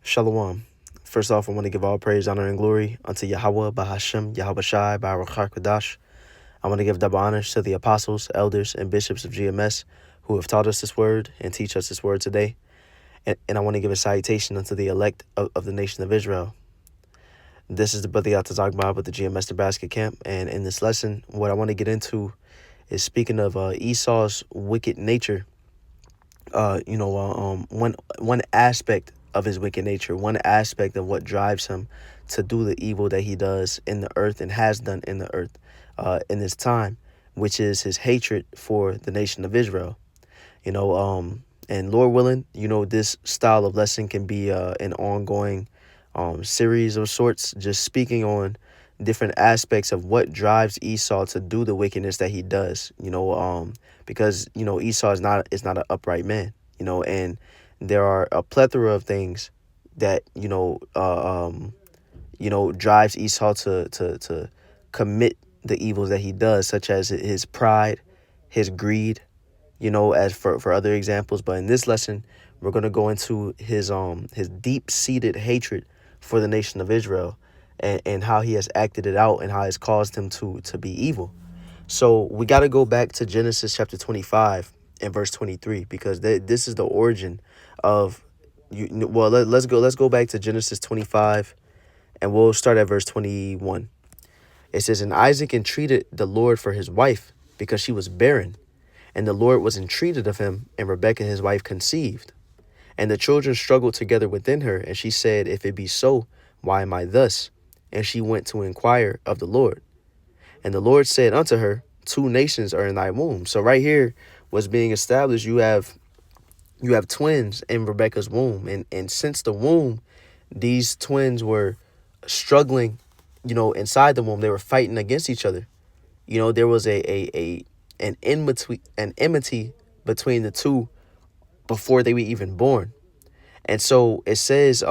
Shalom. First off, I want to give all praise, honor, and glory unto Yahweh, Bahashem, Yahweh Shai, Baruch Kadash. I want to give double honors to the apostles, elders, and bishops of GMS who have taught us this word and teach us this word today. And I want to give a salutation unto the elect of the nation of Israel. This is the brother Yatazagma with the GMS Nebraska camp. And in this lesson, what I want to get into is speaking of Esau's wicked nature. One aspect of his wicked nature, one aspect of what drives him to do the evil that he does in the earth and has done in the earth in this time, which is his hatred for the nation of Israel. And Lord willing, this style of lesson can be an ongoing series of sorts, just speaking on different aspects of what drives Esau to do the wickedness that he does, because, Esau is not an upright man, and there are a plethora of things that, drives Esau to commit the evils that he does, such as his pride, his greed, as for other examples. But in this lesson, we're going to go into his deep-seated hatred for the nation of Israel and how he has acted it out and how it's caused him to be evil. So we got to go back to Genesis chapter 25 and verse 23, because this is the origin of let's go back to Genesis 25 and we'll start at verse 21. It says, "And Isaac entreated the Lord for his wife, because she was barren. And the Lord was entreated of him, and Rebekah his wife conceived. And the children struggled together within her, and she said, If it be so, why am I thus? And she went to inquire of the Lord. And the Lord said unto her, Two nations are in thy womb." So right here was being established. You have twins in Rebekah's womb. And since the womb, these twins were struggling, inside the womb. They were fighting against each other. There was an enmity between the two before they were even born. And so it says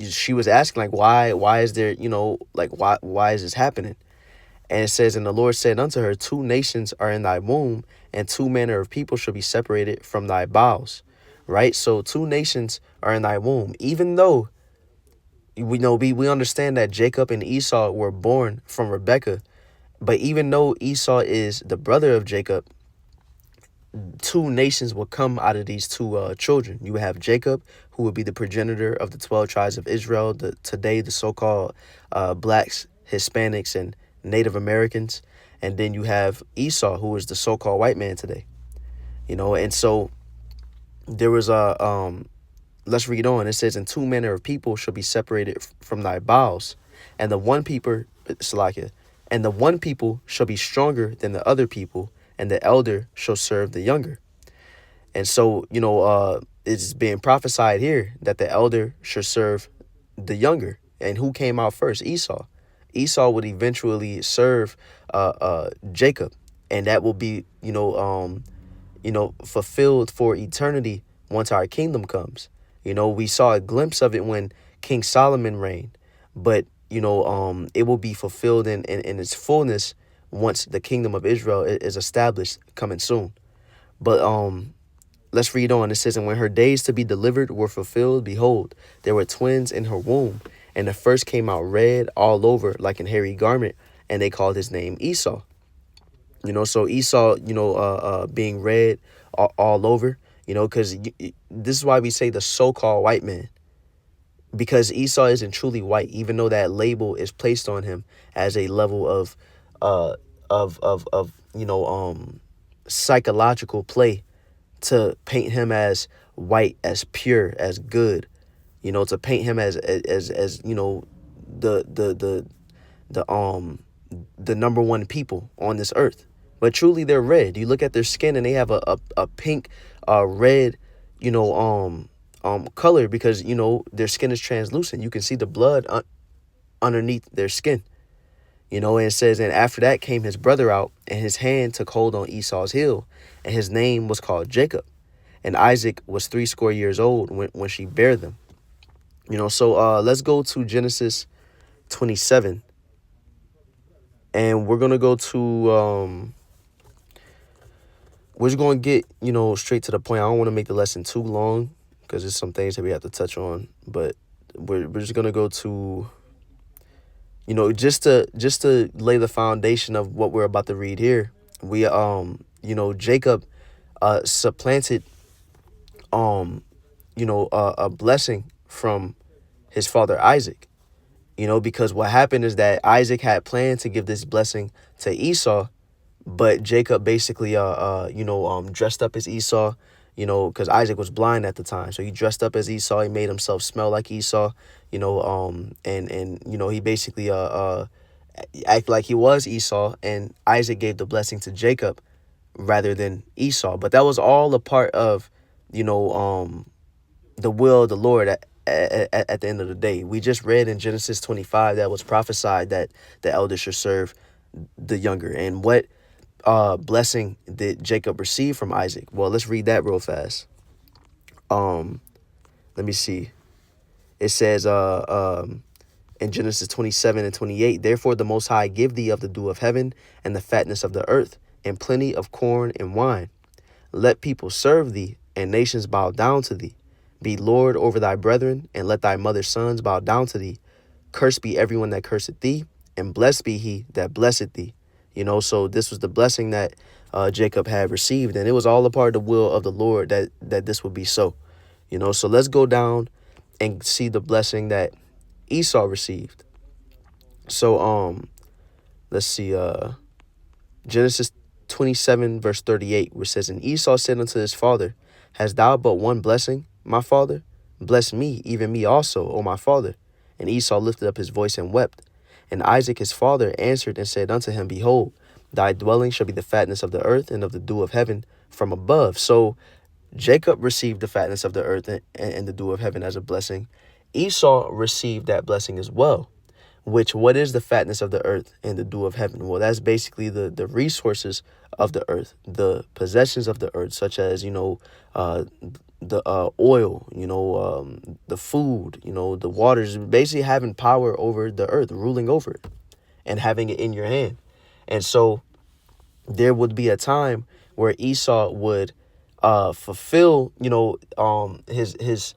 she was asking, like, why is there, why is this happening? And it says, "And the Lord said unto her, Two nations are in thy womb, and two manner of people shall be separated from thy bowels." Right? So two nations are in thy womb. Even though we understand that Jacob and Esau were born from Rebekah, but even though Esau is the brother of Jacob, two nations will come out of these two children. You have Jacob, who would be the progenitor of the 12 tribes of Israel, today the so-called blacks, Hispanics, and Native Americans. And then you have Esau, who is the so-called white man today. And so there was let's read on. It says, "And two manner of people shall be separated from thy bowels, and the one people, Salakia, and the one people shall be stronger than the other people, and the elder shall serve the younger." And so, it's being prophesied here that the elder shall serve the younger. And who came out first? Esau. Esau would eventually serve Jacob, and that will be, fulfilled for eternity once our kingdom comes. We saw a glimpse of it when King Solomon reigned, but it will be fulfilled in its fullness once the kingdom of Israel is established, coming soon. But let's read on. It says, "And when her days to be delivered were fulfilled, behold, there were twins in her womb. And the first came out red all over like an hairy garment, and they called his name Esau." So Esau, being red all over, because this is why we say the so-called white man. Because Esau isn't truly white, even though that label is placed on him as a level of psychological play to paint him as white, as pure, as good, to paint him as the number one people on this earth. But truly they're red. You look at their skin and they have a pink, red, color, because their skin is translucent. You can see the blood underneath their skin. And it says, "And after that came his brother out, and his hand took hold on Esau's heel, and his name was called Jacob. And Isaac was 80 years old when she bare them." So let's go to Genesis 27, and we're gonna go to we're just gonna get straight to the point. I don't want to make the lesson too long, because there's some things that we have to touch on. But we're just gonna go to, just to lay the foundation of what we're about to read here. We Jacob supplanted a blessing from his father Isaac. Because what happened is that Isaac had planned to give this blessing to Esau, but Jacob basically dressed up as Esau, because Isaac was blind at the time. So he dressed up as Esau. He made himself smell like Esau, and he basically act like he was Esau, and Isaac gave the blessing to Jacob rather than Esau. But that was all a part of, you know, the will of the Lord at the end of the day. We just read in Genesis 25 that was prophesied that the elder should serve the younger. And what blessing did Jacob receive from Isaac? Well, let's read that real fast. Let me see. It says in Genesis 27 and 28, therefore the Most High give thee of the dew of heaven and the fatness of the earth and plenty of corn and wine. Let people serve thee and nations bow down to thee. Be Lord over thy brethren, and let thy mother's sons bow down to thee. Cursed be everyone that curseth thee, and blessed be he that blesseth thee. So this was the blessing that Jacob had received, and it was all a part of the will of the Lord that this would be so. So let's go down and see the blessing that Esau received. So let's see Genesis 27 verse 38, which says, and Esau said unto his father, hast thou but one blessing, my father? Bless me, even me also, O my father. And Esau lifted up his voice and wept. And Isaac his father answered and said unto him, behold, thy dwelling shall be the fatness of the earth and of the dew of heaven from above. So Jacob received the fatness of the earth and the dew of heaven as a blessing. Esau received that blessing as well. What is the fatness of the earth and the dew of heaven? Well, that's basically the resources of the earth, the possessions of the earth, such as, the oil, the food, the waters, basically having power over the earth, ruling over it and having it in your hand. And so there would be a time where Esau would fulfill, his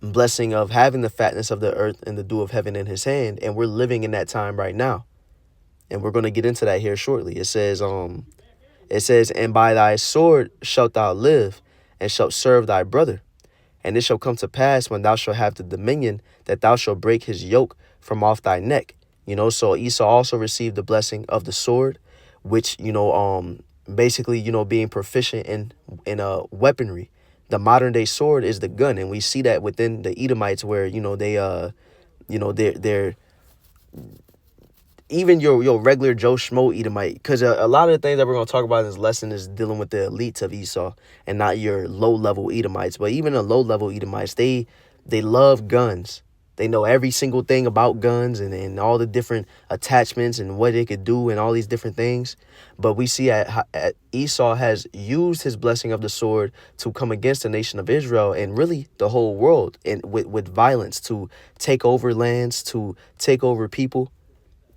blessing of having the fatness of the earth and the dew of heaven in his hand. And we're living in that time right now. And we're going to get into that here shortly. It says, and by thy sword shalt thou live, and shalt serve thy brother. And it shall come to pass when thou shalt have the dominion, that thou shalt break his yoke from off thy neck. So Esau also received the blessing of the sword, which, basically, being proficient in weaponry. The modern day sword is the gun, and we see that within the Edomites, where they're even your regular Joe Schmo Edomite, because a lot of the things that we're going to talk about in this lesson is dealing with the elites of Esau and not your low level Edomites. But even the low level Edomites, they love guns. They know every single thing about guns and all the different attachments and what it could do and all these different things. But we see at Esau has used his blessing of the sword to come against the nation of Israel and really the whole world, and with violence, to take over lands, to take over people.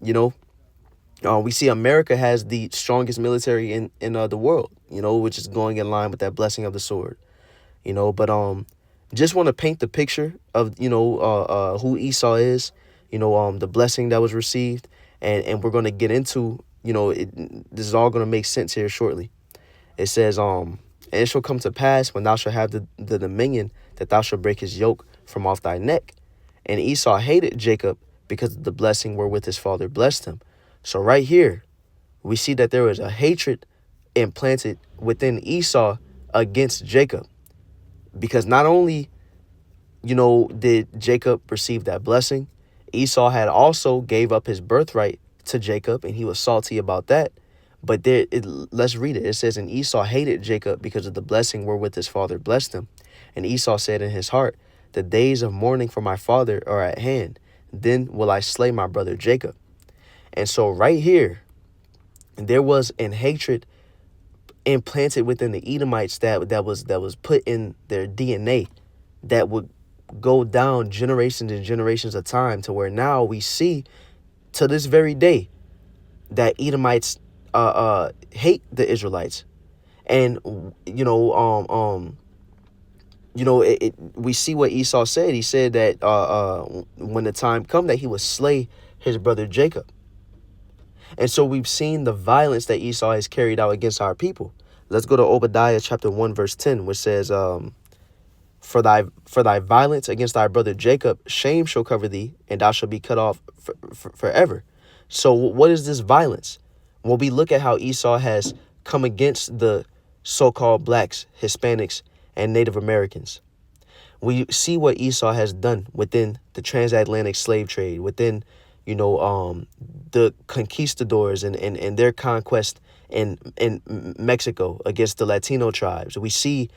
We see America has the strongest military in the world, which is going in line with that blessing of the sword. But just want to paint the picture of, who Esau is, the blessing that was received. And we're going to get into, this is all going to make sense here shortly. It says, and it shall come to pass when thou shalt have the dominion, that thou shalt break his yoke from off thy neck. And Esau hated Jacob because of the blessing wherewith his father blessed him. So right here, we see that there was a hatred implanted within Esau against Jacob. Because not only, did Jacob receive that blessing, Esau had also gave up his birthright to Jacob, and he was salty about that. But let's read it. It says, and Esau hated Jacob because of the blessing wherewith his father blessed him. And Esau said in his heart, the days of mourning for my father are at hand. Then will I slay my brother Jacob. And so right here, there was an hatred implanted within the Edomites that was put in their DNA that would go down generations and generations of time, to where now we see to this very day that Edomites hate the Israelites. And we see what Esau said. He said that when the time come that he would slay his brother Jacob. And so we've seen the violence that Esau has carried out against our people. Let's go to Obadiah chapter 1, verse 10, which says, for thy violence against thy brother Jacob, shame shall cover thee, and thou shalt be cut off forever. So what is this violence? Well, we look at how Esau has come against the so-called blacks, Hispanics, and Native Americans. We see what Esau has done within the transatlantic slave trade, within, the conquistadors and their conquest in Mexico against the Latino tribes. We see,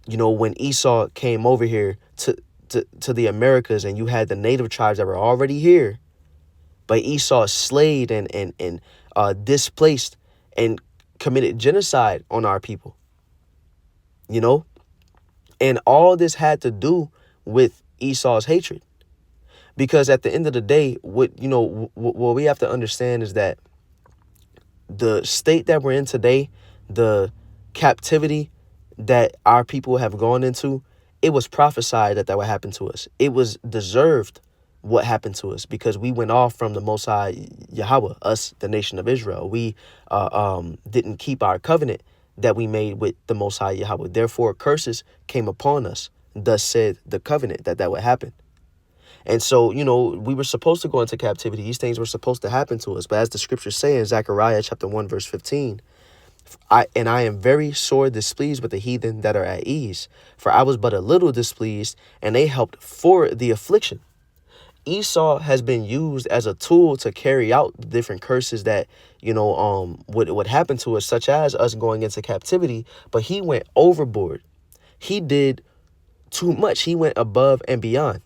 when Esau came over here to the Americas, and you had the native tribes that were already here, but Esau slayed and displaced and committed genocide on our people. And all this had to do with Esau's hatred. Because at the end of the day, what we have to understand is that the state that we're in today, the captivity that our people have gone into, it was prophesied that would happen to us. It was deserved what happened to us because we went off from the Most High Yahweh, us, the nation of Israel. We didn't keep our covenant that we made with the Most High Yahweh. Therefore, curses came upon us. Thus said the covenant that would happen. And so, we were supposed to go into captivity. These things were supposed to happen to us. But as the scriptures say in Zechariah chapter 1, verse 15, I am very sore displeased with the heathen that are at ease, for I was but a little displeased, and they helped for the affliction. Esau has been used as a tool to carry out the different curses that, would happen to us, such as us going into captivity. But he went overboard. He did too much. He went above and beyond.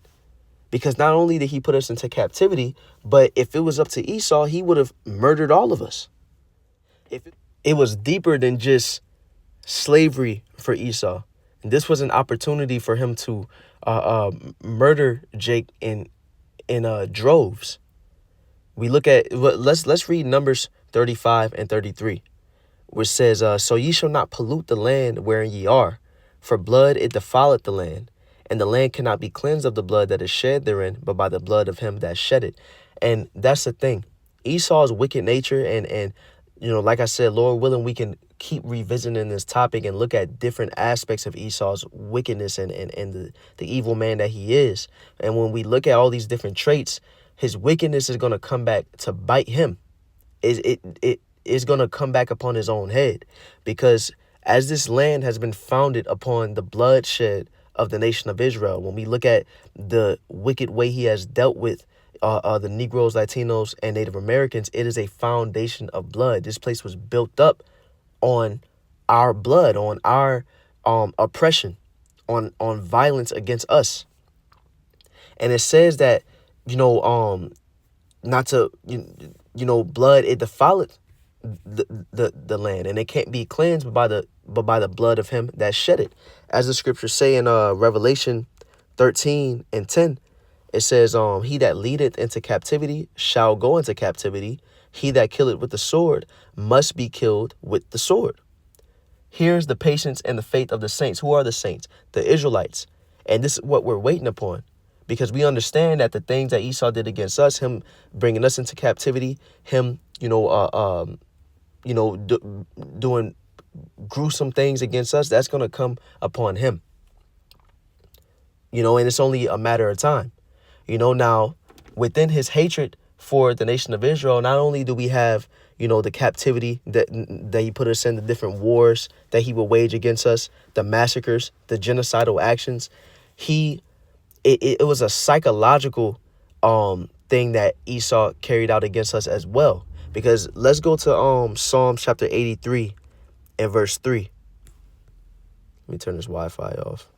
Because not only did he put us into captivity, but if it was up to Esau, he would have murdered all of us. It was deeper than just slavery for Esau. And this was an opportunity for him to murder Jake in droves. We look at, let's read Numbers 35 and 33, which says, so ye shall not pollute the land wherein ye are, for blood it defileth the land. And the land cannot be cleansed of the blood that is shed therein, but by the blood of him that shed it. And that's the thing. Esau's wicked nature and like I said, Lord willing, we can keep revisiting this topic and look at different aspects of Esau's wickedness and the evil man that he is. And when we look at all these different traits, his wickedness is going to come back to bite him. It is going to come back upon his own head, because as this land has been founded upon the bloodshed of the nation of Israel, when we look at the wicked way he has dealt with the Negroes, Latinos, and Native Americans, it is a foundation of blood. This place was built up on our blood, on our oppression, on violence against us. And it says that, not to, blood, it defileth the land, and it can't be cleansed by the blood of him that shed it. As the scriptures say in Revelation 13 and 10, it says, he that leadeth into captivity shall go into captivity. He that killeth with the sword must be killed with the sword. Here's the patience and the faith of the saints. Who are the saints? The Israelites. And this is what we're waiting upon, because we understand that the things that Esau did against us, him bringing us into captivity, him, doing gruesome things against us, that's going to come upon him. And it's only a matter of time. Now, within his hatred for the nation of Israel, not only do we have, the captivity that he put us in, the different wars that he will wage against us, the massacres, the genocidal actions, it was a psychological thing that Esau carried out against us as well. Because let's go to Psalms chapter 83 and verse 3. Let me turn this Wi-Fi off.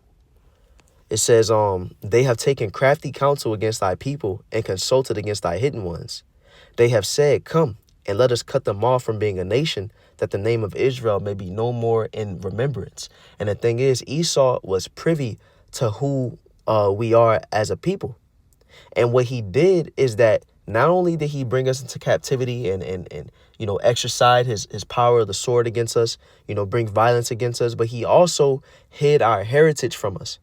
It says, they have taken crafty counsel against thy people and consulted against thy hidden ones. They have said, come, and let us cut them off from being a nation, that the name of Israel may be no more in remembrance. And the thing is, Esau was privy to who we are as a people. And what he did is that not only did he bring us into captivity and exercise his power of the sword against us, bring violence against us, but he also hid our heritage from us.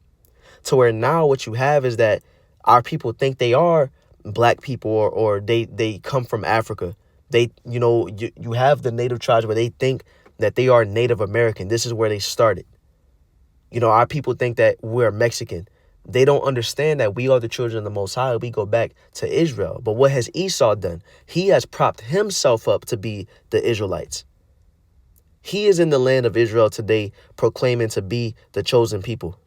to where now what you have is that our people think they are black people, or they come from Africa. They, you have the native tribes where they think that they are Native American. This is where they started. Our people think that we're Mexican. They don't understand that we are the children of the Most High. We go back to Israel. But what has Esau done? He has propped himself up to be the Israelites. He is in the land of Israel today, proclaiming to be the chosen people.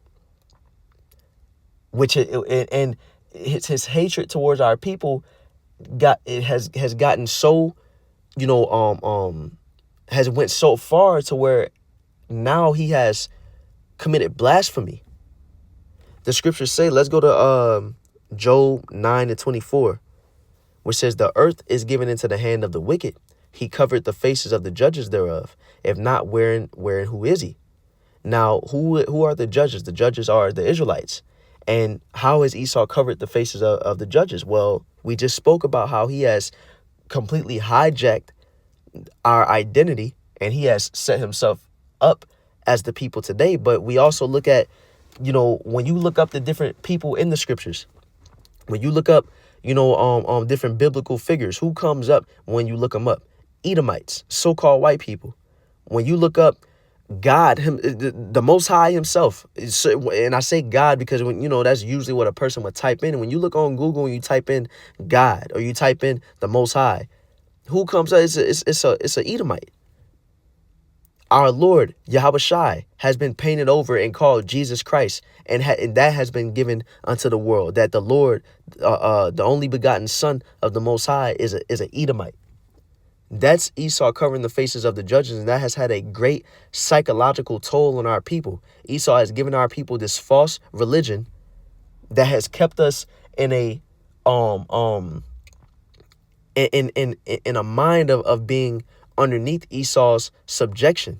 And his hatred towards our people has gotten so, has went so far to where now he has committed blasphemy. The scriptures say, let's go to Job 9:24, which says, the earth is given into the hand of the wicked. He covered the faces of the judges thereof. If not, wherein who is he? Now, who are the judges? The judges are the Israelites. And how has Esau covered the faces of the judges? Well, we just spoke about how he has completely hijacked our identity, and he has set himself up as the people today. But we also look at, when you look up the different people in the scriptures, when you look up, different biblical figures, who comes up when you look them up? Edomites, so-called white people. When you look up God, the Most High himself, and I say God because that's usually what a person would type in. And when you look on Google and you type in God or you type in the Most High, who comes up? It's a Edomite. Our Lord Yahweh Shai has been painted over and called Jesus Christ, and that has been given unto the world. That the Lord, the only begotten Son of the Most High, is an Edomite. That's Esau covering the faces of the judges, and that has had a great psychological toll on our people. Esau has given our people this false religion that has kept us in a in a mind of being underneath Esau's subjection,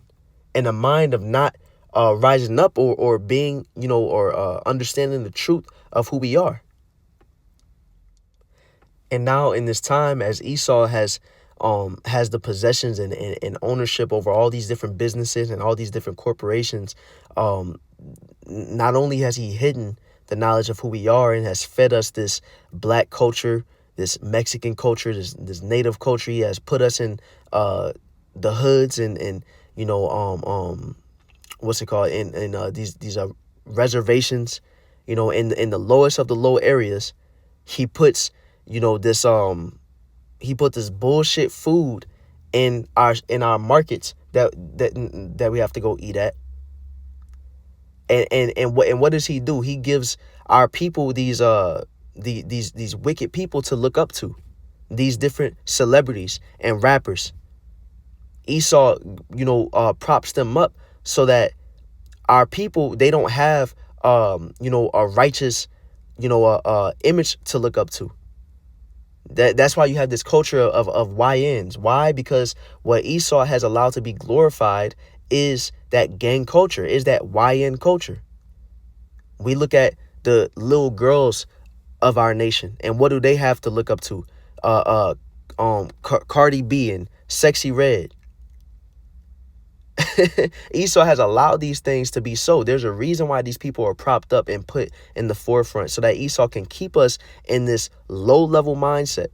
in a mind of not rising up or being, or understanding the truth of who we are. And now in this time, as Esau has the possessions and ownership over all these different businesses and all these different corporations, not only has he hidden the knowledge of who we are and has fed us this black culture, this Mexican culture, this native culture. He has put us in the hoods and what's it called, in these reservations, in the lowest of the low areas. He puts he put this bullshit food in our markets that we have to go eat at. And what does he do? He gives our people these wicked people to look up to, these different celebrities and rappers. Esau, props them up so that our people, they don't have a righteous image to look up to. That's why you have this culture of YNs. Why? Because what Esau has allowed to be glorified is that gang culture, is that YN culture. We look at the little girls of our nation, and what do they have to look up to? Cardi B and Sexy Red. Esau has allowed these things to be so. There's a reason why these people are propped up and put in the forefront, so that Esau can keep us in this low-level mindset.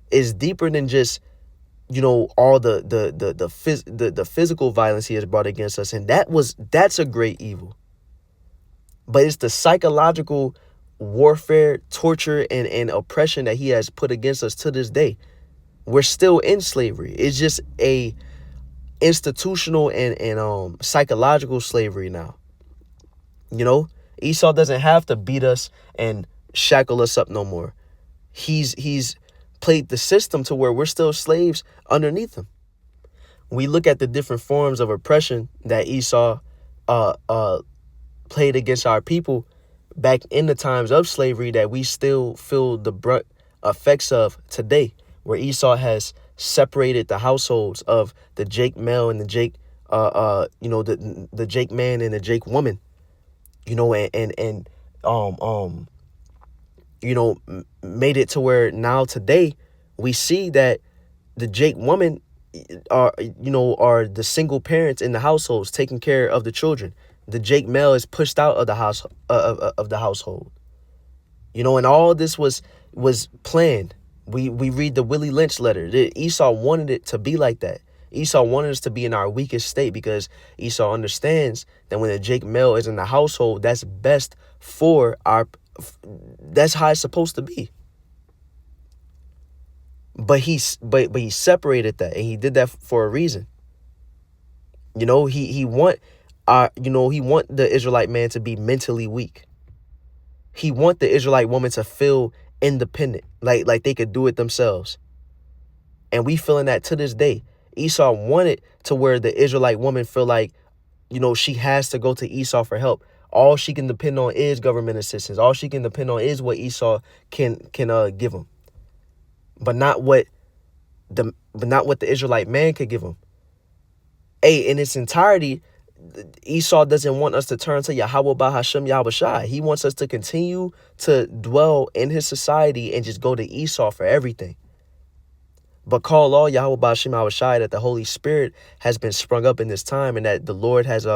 It's deeper than just, all the physical violence he has brought against us, and that's a great evil. But it's the psychological warfare, torture, and oppression that he has put against us to this day. We're still in slavery. It's just a institutional and psychological slavery now. Esau doesn't have to beat us and shackle us up no more. He's played the system to where we're still slaves underneath him. We look at the different forms of oppression that Esau played against our people back in the times of slavery, that we still feel the brunt effects of today, where Esau has separated the households of the Jake male and the Jake the Jake man and the Jake woman, made it to where now today we see that the Jake woman are the single parents in the households taking care of the children. the Jake male is pushed out of the house of the household. You know, and all this was planned. We read the Willie Lynch letter. Esau wanted it to be like that. Esau wanted us to be in our weakest state because Esau understands that when the Jake male is in the household, that's best for that's how it's supposed to be. But he separated that, and he did that for a reason. You know, he want he want the Israelite man to be mentally weak. He want the Israelite woman to feel independent, like they could do it themselves. And we feeling that to this day. Esau wanted to where the Israelite woman feel like, she has to go to Esau for help. All she can depend on is government assistance. All she can depend on is what Esau can give him, but not what the Israelite man could give him. In its entirety, Esau doesn't want us to turn to Yahweh Bahashem Yahweh Shai. He wants us to continue to dwell in his society and just go to Esau for everything. But call all Yahweh Bahashem Yahweh Shai that the Holy Spirit has been sprung up in this time, and that the Lord has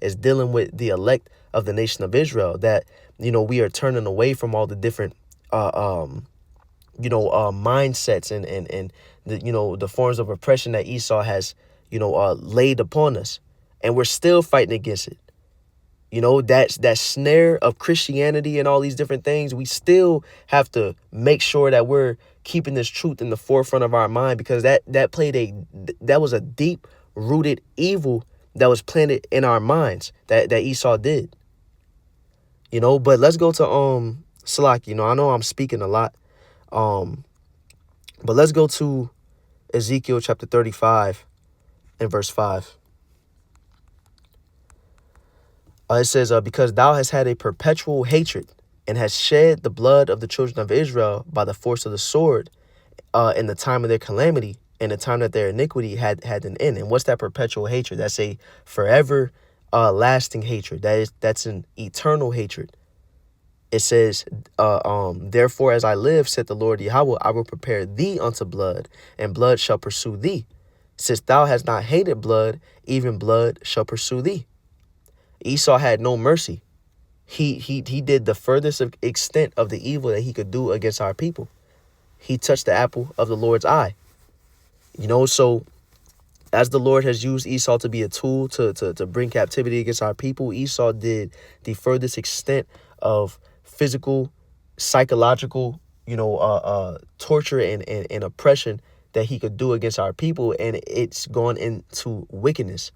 is dealing with the elect of the nation of Israel. That we are turning away from all the different mindsets and the forms of oppression that Esau has laid upon us, and we're still fighting against it. That snare of Christianity and all these different things. We still have to make sure that we're keeping this truth in the forefront of our mind, because that was a deep rooted evil that was planted in our minds that Esau did. But let's go to Salaki. I know I'm speaking a lot. But let's go to Ezekiel chapter 35 and verse 5. It says, because thou hast had a perpetual hatred and hast shed the blood of the children of Israel by the force of the sword in the time of their calamity, and the time that their iniquity had an end. And what's that perpetual hatred? That's a forever lasting hatred. That's an eternal hatred. It says, therefore, as I live, said the Lord Yahweh, I will prepare thee unto blood, and blood shall pursue thee. Since thou hast not hated blood, even blood shall pursue thee. Esau had no mercy. He did the furthest extent of the evil that he could do against our people. He touched the apple of the Lord's eye. So as the Lord has used Esau to be a tool to bring captivity against our people, Esau did the furthest extent of physical, psychological, torture and oppression that he could do against our people, and it's gone into wickedness.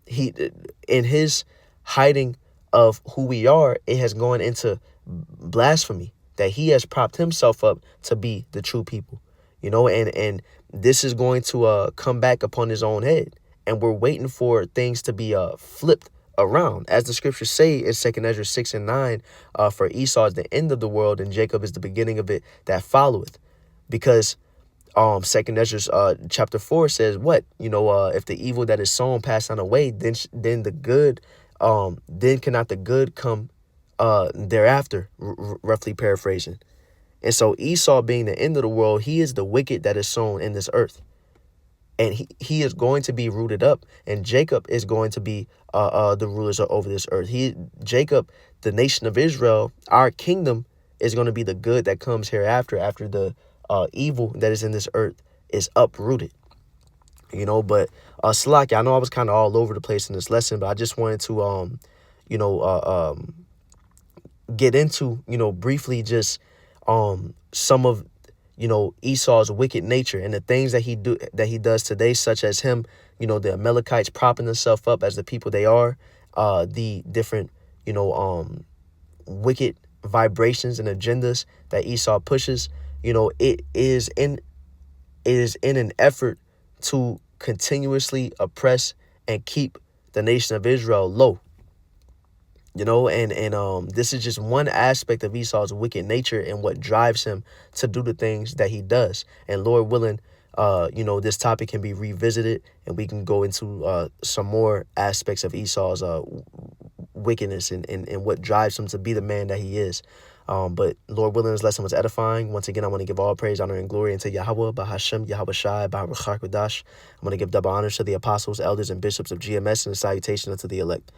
In his hiding of who we are, it has gone into blasphemy, that he has propped himself up to be the true people, and this is going to come back upon his own head, and we're waiting for things to be flipped around. As the scriptures say in 2 Ezra 6 and 9, for Esau is the end of the world, and Jacob is the beginning of it that followeth. Because 2 Ezra chapter 4 says what? If the evil that is sown pass on away, then the good, then cannot the good come thereafter, roughly paraphrasing. And so Esau being the end of the world, he is the wicked that is sown in this earth. And he is going to be rooted up, and Jacob is going to be the rulers over this earth. Jacob, the nation of Israel, our kingdom, is going to be the good that comes hereafter, after the evil that is in this earth is uprooted. But Salaki, I know I was kind of all over the place in this lesson, but I just wanted to get into briefly just some of Esau's wicked nature and the things that he does today, such as him, the Amalekites propping themselves up as the people they are, the different, wicked vibrations and agendas that Esau pushes. It is in an effort to continuously oppress and keep the nation of Israel low. And this is just one aspect of Esau's wicked nature and what drives him to do the things that he does. And Lord willing, this topic can be revisited, and we can go into some more aspects of Esau's wickedness and what drives him to be the man that he is. But Lord willing, this lesson was edifying. Once again, I want to give all praise, honor, and glory unto Yahweh, Bahashem, Yahweh Shai, Baruch Kodash. I want to give double honors to the apostles, elders, and bishops of GMS, and a salutation unto the elect.